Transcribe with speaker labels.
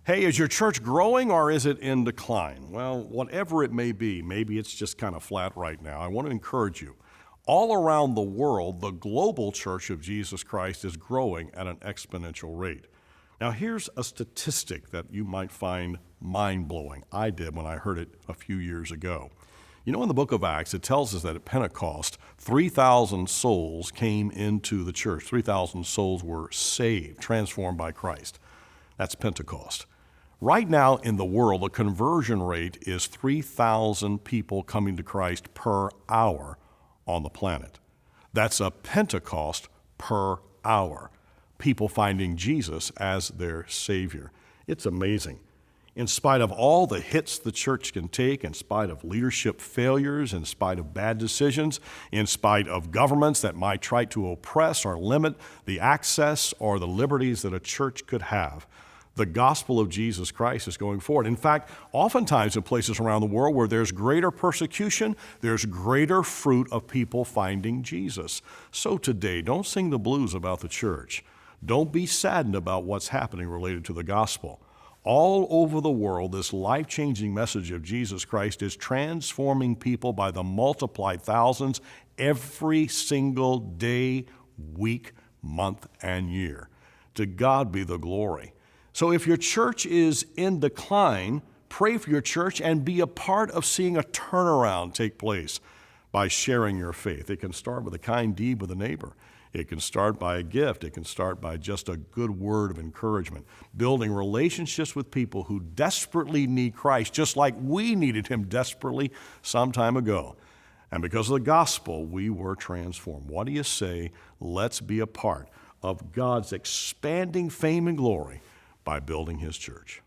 Speaker 1: Hey, is your church growing or is it in decline? Well, whatever it may be, maybe it's just kind of flat right now. I want to encourage you. All around the world, the global church of Jesus Christ is growing at an exponential rate. Now, here's a statistic that you might find mind-blowing. I did when I heard it a few years ago. You know, in the book of Acts, it tells us that at Pentecost, 3,000 souls came into the church. 3,000 souls were saved, transformed by Christ. That's Pentecost. Right now in the world, the conversion rate is 3,000 people coming to Christ per hour on the planet. That's a Pentecost per hour. People finding Jesus as their Savior. It's amazing. In spite of all the hits the church can take, in spite of leadership failures, in spite of bad decisions, in spite of governments that might try to oppress or limit the access or the liberties that a church could have, the gospel of Jesus Christ is going forward. In fact, oftentimes in places around the world where there's greater persecution, there's greater fruit of people finding Jesus. So today, don't sing the blues about the church. Don't be saddened about what's happening related to the gospel. All over the world, this life-changing message of Jesus Christ is transforming people by the multiplied thousands every single day, week, month, and year. To God be the glory. So if your church is in decline, pray for your church and be a part of seeing a turnaround take place by sharing your faith. It can start with a kind deed with a neighbor. It can start by a gift. It can start by just a good word of encouragement. Building relationships with people who desperately need Christ, just like we needed him desperately some time ago. And because of the gospel, we were transformed. What do you say? Let's be a part of God's expanding fame and glory by building his church.